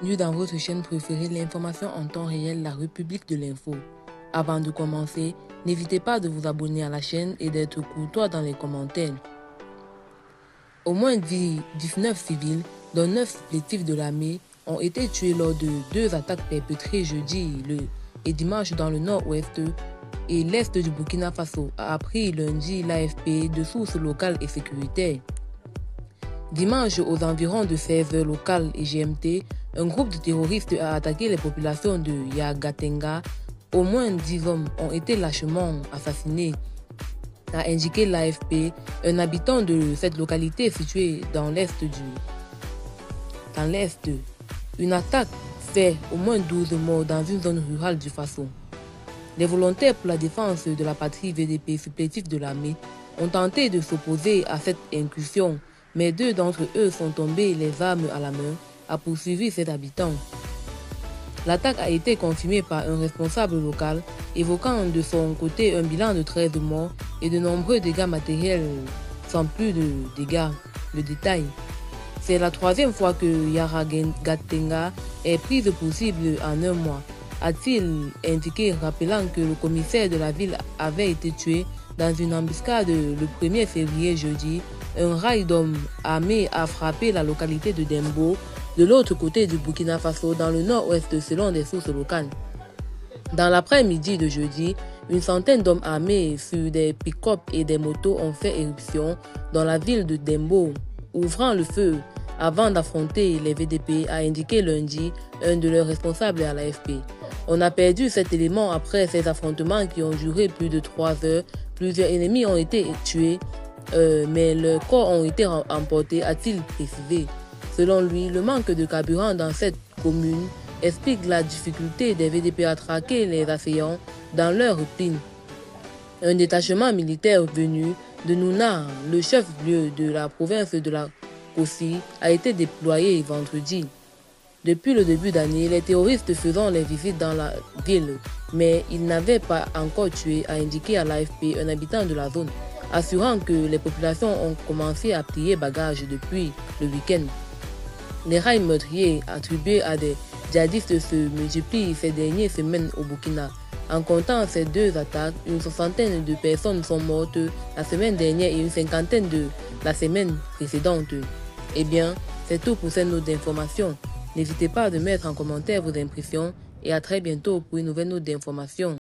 bienvenue dans votre chaîne préférée, l'information en temps réel, la République de l'info. Avant de commencer, n'hésitez pas de vous abonner à la chaîne et d'être courtois dans les commentaires. Au moins 19 civils, dont 9 supplétifs de l'armée, ont été tués lors de 2 attaques perpétrées jeudi et dimanche dans le nord-ouest et l'est du Burkina Faso, a appris lundi l'AFP de sources locales et sécuritaires. Dimanche, aux environs de 16h locales et GMT, un groupe de terroristes a attaqué les populations de Yagatenga. Au moins 10 hommes ont été lâchement assassinés, a indiqué l'AFP, un habitant de cette localité située dans l'est. Une attaque fait au moins 12 morts dans une zone rurale du Faso. Les volontaires pour la défense de la patrie VDP supplétifs de l'armée ont tenté de s'opposer à cette incursion, mais 2 d'entre eux sont tombés les armes à la main, a poursuivi cet habitant. L'attaque a été confirmée par un responsable local, évoquant de son côté un bilan de 13 morts et de nombreux dégâts matériels sans plus de dégâts. Le détail. C'est la 3e fois que Yagatenga est prise pour cible en un mois, a-t-il indiqué, rappelant que le commissaire de la ville avait été tué dans une embuscade le 1er février jeudi. Un rail d'hommes armés a frappé la localité de Dembo, de l'autre côté du Burkina Faso, dans le nord-ouest selon des sources locales. Dans l'après-midi de jeudi, une centaine d'hommes armés sur des pick-up et des motos ont fait éruption dans la ville de Dembo, ouvrant le feu avant d'affronter les VDP, a indiqué lundi un de leurs responsables à l'AFP. On a perdu cet élément après ces affrontements qui ont duré plus de 3 heures. Plusieurs ennemis ont été tués, mais leurs corps ont été emportés, a-t-il précisé. Selon lui, le manque de carburant dans cette commune explique la difficulté des VDP à traquer les assaillants dans leur routine. Un détachement militaire venu de Nouna, le chef-lieu de la province de la Kossi, a été déployé vendredi. Depuis le début d'année, les terroristes faisant les visites dans la ville, mais ils n'avaient pas encore tué, a indiqué à l'AFP un habitant de la zone, assurant que les populations ont commencé à plier bagages depuis le week-end. Les rails meurtriers attribués à des djihadistes se multiplient ces dernières semaines au Burkina. En comptant ces 2 attaques, une 60aine de personnes sont mortes la semaine dernière et une 50aine la semaine précédente. Eh bien, c'est tout pour cette note d'information. N'hésitez pas à mettre en commentaire vos impressions et à très bientôt pour une nouvelle note d'information.